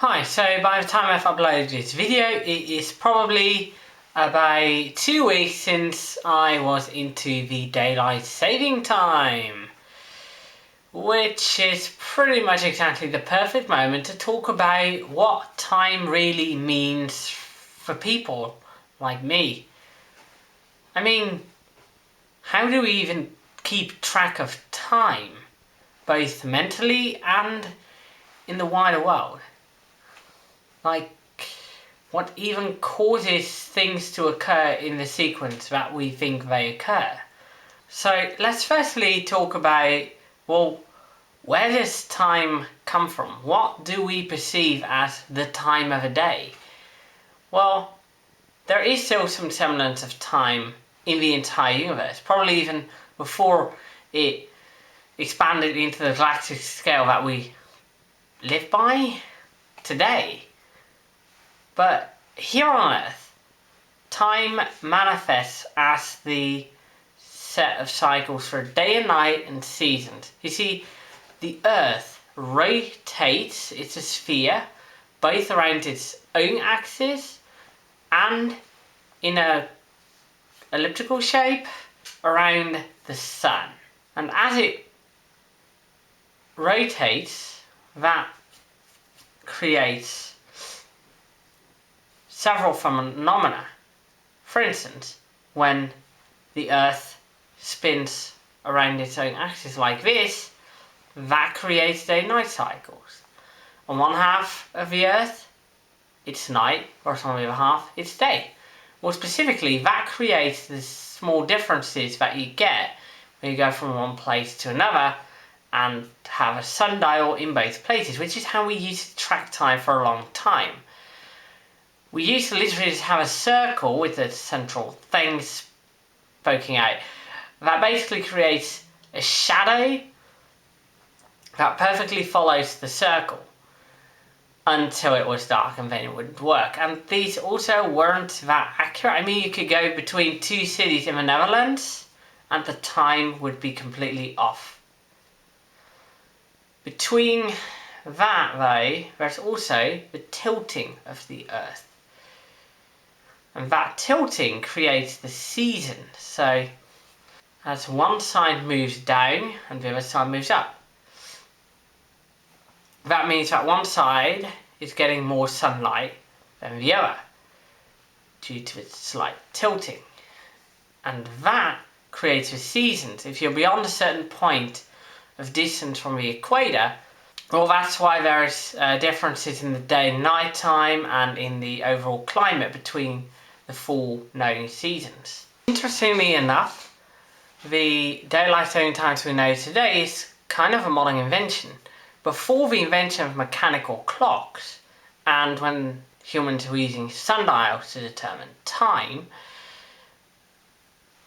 Hi, so by the time I've uploaded this video, it is probably about 2 weeks since I was into the daylight saving time, which is pretty much exactly the perfect moment to talk about what time really means for people like me. I mean, how do we even keep track of time, both mentally and in the wider world? Like, what even causes things to occur in the sequence that we think they occur? So let's firstly talk about, well, where does time come from? What do we perceive as the time of a day? Well, there is still some semblance of time in the entire universe, probably even before it expanded into the galactic scale that we live by today. But here on Earth, time manifests as the set of cycles for day and night and seasons. You see, the Earth rotates, it's a sphere, both around its own axis and in a elliptical shape around the Sun. And as it rotates, that creates several phenomena. For instance, when the Earth spins around its own axis like this, that creates day-night cycles. On one half of the Earth, it's night, or on the other half, it's day. More specifically, that creates the small differences that you get when you go from one place to another and have a sundial in both places, which is how we used to track time for a long time. We used to literally just have a circle with the central things poking out. That basically creates a shadow that perfectly follows the circle until it was dark, and then it wouldn't work. And these also weren't that accurate. I mean, you could go between two cities in the Netherlands and the time would be completely off. Between that, though, there's also the tilting of the Earth. And that tilting creates the season. So as one side moves down and the other side moves up, that means that one side is getting more sunlight than the other due to its slight tilting. And that creates the seasons. If you're beyond a certain point of distance from the equator, well, that's why there's differences in the day and night time and in the overall climate between the four known seasons. Interestingly enough, the daylight saving times we know today is kind of a modern invention. Before the invention of mechanical clocks, and when humans were using sundials to determine time,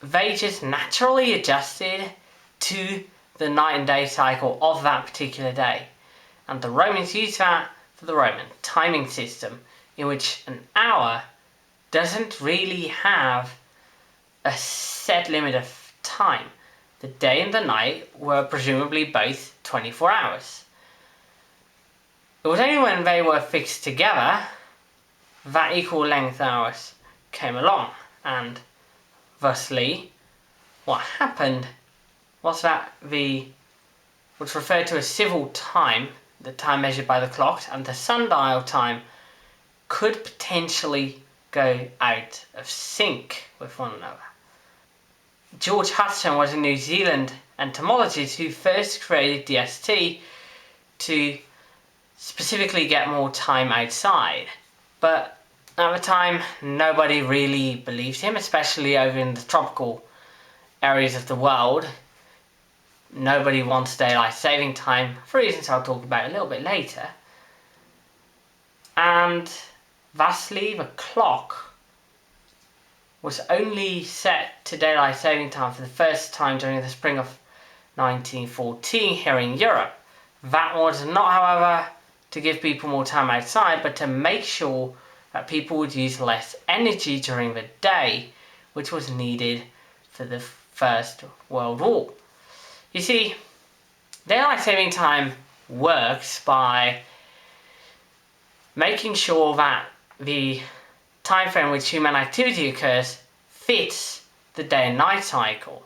they just naturally adjusted to the night and day cycle of that particular day. And the Romans used that for the Roman timing system, in which an hour doesn't really have a set limit of time. The day and the night were presumably both 24 hours. It was only when they were fixed together that equal length hours came along, and thusly what happened was that what's referred to as civil time, the time measured by the clocks, and the sundial time could potentially go out of sync with one another. George Hudson was a New Zealand entomologist who first created DST to specifically get more time outside. But at the time, nobody really believed him, especially over in the tropical areas of the world. Nobody wants daylight saving time, for reasons I'll talk about a little bit later. And thusly, the clock was only set to daylight saving time for the first time during the spring of 1914 here in Europe. That was not, however, to give people more time outside, but to make sure that people would use less energy during the day, which was needed for the First World War. You see, daylight saving time works by making sure that the time frame which human activity occurs fits the day and night cycle,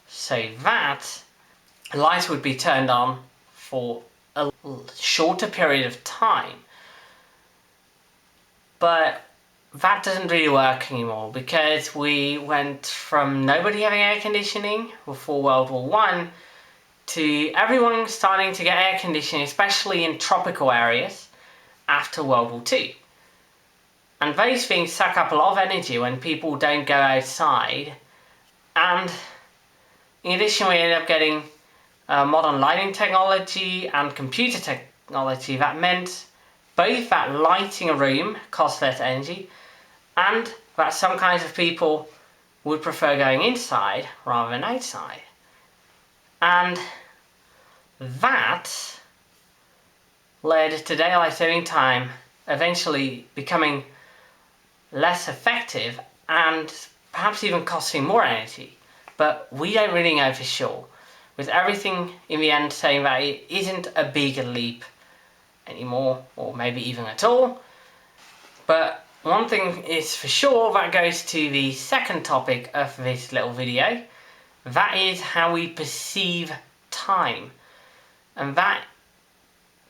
so that lights would be turned on for a shorter period of time. But that doesn't really work anymore, because we went from nobody having air conditioning before World War One to everyone starting to get air conditioning, especially in tropical areas, after World War Two. And those things suck up a lot of energy when people don't go outside. And in addition, we end up getting modern lighting technology and computer technology that meant both that lighting a room costs less energy, and that some kinds of people would prefer going inside rather than outside. And that led to daylight saving time eventually becoming less effective and perhaps even costing more energy. But we don't really know for sure, with everything in the end saying that it isn't a big leap anymore, or maybe even at all. But one thing is for sure, that goes to the second topic of this little video. That is how we perceive time. And that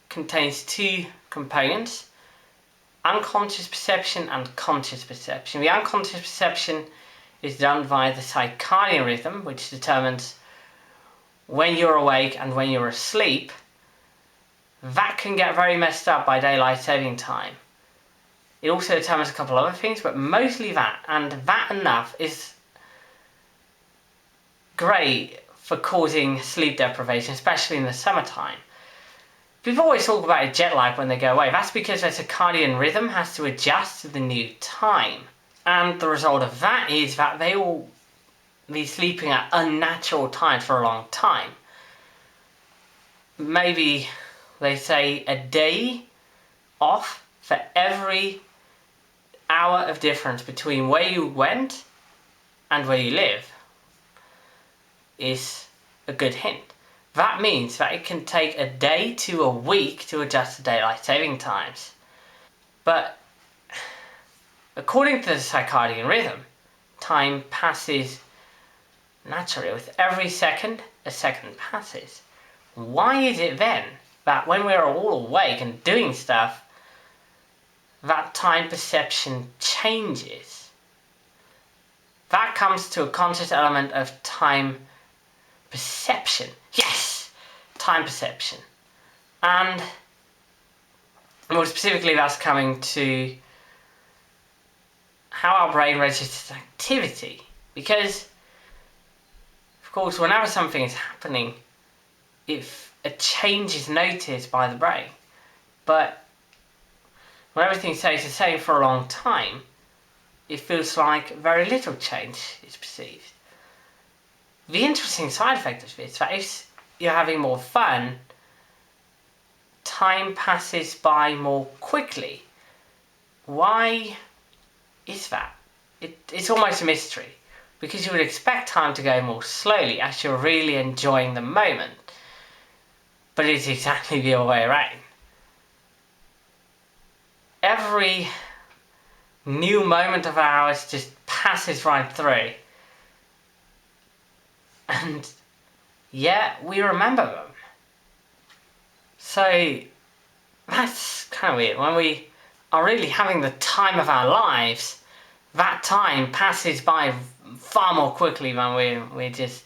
contains two components: unconscious perception and conscious perception. The unconscious perception is done via the circadian rhythm, which determines when you're awake and when you're asleep. That can get very messed up by daylight saving time. It also determines a couple other things, but mostly that, and that enough is great for causing sleep deprivation, especially in the summertime. People always talk about a jet lag when they go away. That's because their circadian rhythm has to adjust to the new time. And the result of that is that they will be sleeping at unnatural times for a long time. Maybe they say a day off for every hour of difference between where you went and where you live is a good hint. That means that it can take a day to a week to adjust to daylight saving times. But according to the circadian rhythm, time passes naturally. With every second, a second passes. Why is it then that when we're all awake and doing stuff, that time perception changes? That comes to a conscious element of time perception. Yes! Time perception. And more specifically, that's coming to how our brain registers activity. Because, of course, whenever something is happening, if a change is noticed by the brain, but when everything stays the same for a long time, it feels like very little change is perceived. The interesting side effect of this is that if you're having more fun, time passes by more quickly. Why is that? It's almost a mystery, because you would expect time to go more slowly as you're really enjoying the moment. But it's exactly the other way around. Every new moment of ours just passes right through. And yet we remember them. So that's kind of weird. When we are really having the time of our lives, that time passes by far more quickly than we're just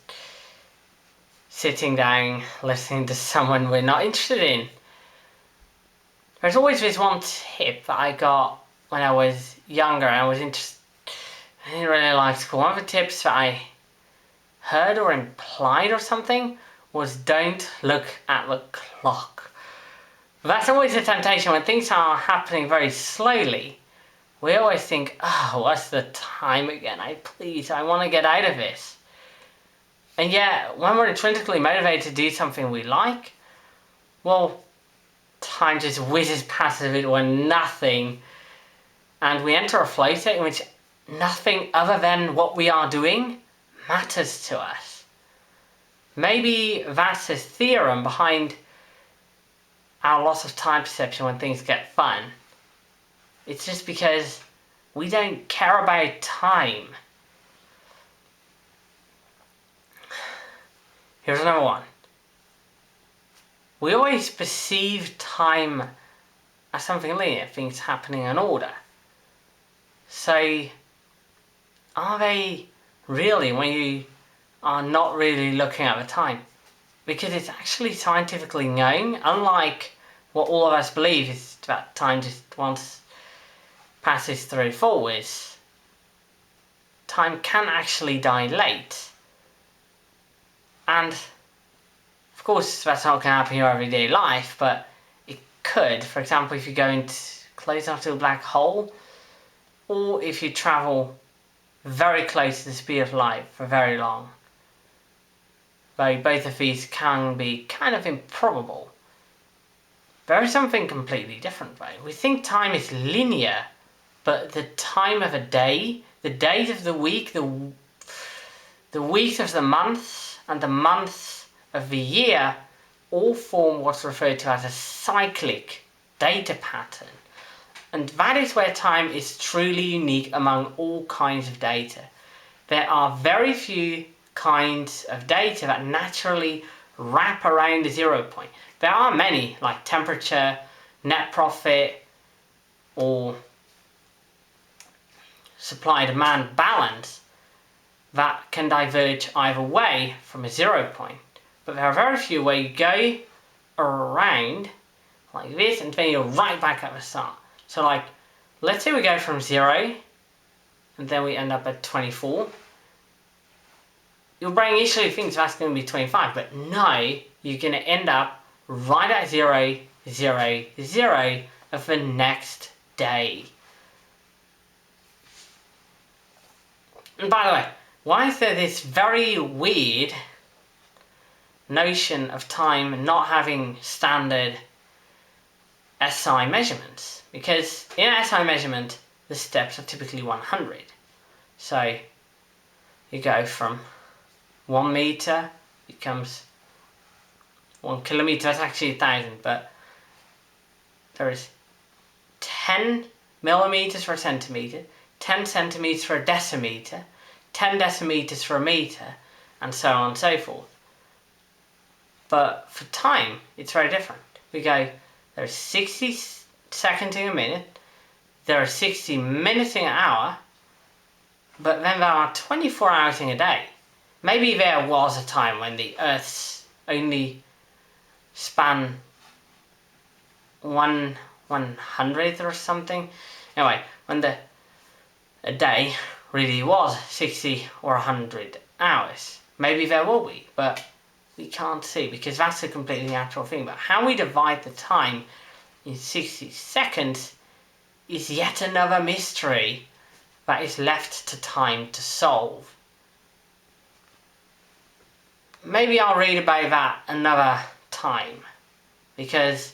sitting down listening to someone we're not interested in. There's always this one tip that I got when I was younger and I didn't really like school. One of the tips that I heard or implied or something was don't look at the clock. That's always a temptation when things are happening very slowly. We always think, oh, what's the time again? I want to get out of this. And yet, when we're intrinsically motivated to do something we like, well, time just whizzes past as if it were nothing. And we enter a flow state in which nothing other than what we are doing matters to us. Maybe that's a theorem behind our loss of time perception when things get fun. It's just because we don't care about time. Here's another one. We always perceive time as something linear, things happening in order. So, are they really, when you are not really looking at the time? Because it's actually scientifically known, unlike what all of us believe, is that time just once passes through forwards. Time can actually dilate. And, of course, that's not going to happen in your everyday life, but it could. For example, if you go close enough to a black hole, or if you travel very close to the speed of light for very long. Though both of these can be kind of improbable. There is something completely different though. We think time is linear, but the time of a day, the days of the week, the weeks of the month, and the months of the year all form what's referred to as a cyclic data pattern. And that is where time is truly unique among all kinds of data. There are very few kinds of data that naturally wrap around the 0 point. There are many, like temperature, net profit, or supply-demand balance, that can diverge either way from a 0 point. But there are very few where you go around like this and then you're right back at the start. So like, let's say we go from 0 and then we end up at 24. Your brain initially thinks that's going to be 25, but no, you're going to end up right at 0, 0, 0 of the next day. And by the way, why is there this very weird notion of time not having standard SI measurements? Because in an SI measurement, the steps are typically 100. So you go from 1 meter becomes 1 kilometer. That's actually 1,000, but there is 10 millimeters for a centimeter, 10 centimeters for a decimeter, 10 decimeters for a meter, and so on and so forth. But for time, it's very different. We go, there's 60 seconds in a minute, there are 60 minutes in an hour, but then there are 24 hours in a day. Maybe there was a time when the Earth's only span 1/100th or something. Anyway, when a day really was 60 or 100 hours. Maybe there will be, but we can't see because that's a completely natural thing. But how we divide the time in 60 seconds is yet another mystery that is left to time to solve. Maybe I'll read about that another time, because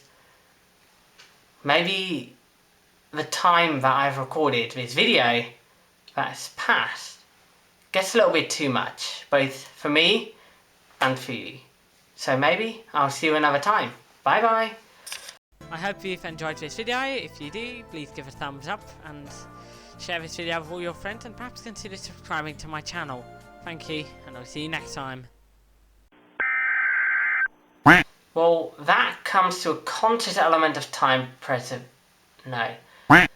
maybe the time that I've recorded this video that has passed gets a little bit too much, both for me and for you. So maybe I'll see you another time. Bye bye. I hope you've enjoyed this video. If you do, please give a thumbs up and share this video with all your friends, and perhaps consider subscribing to my channel. Thank you, and I'll see you next time. Well, that comes to a conscious element of time No.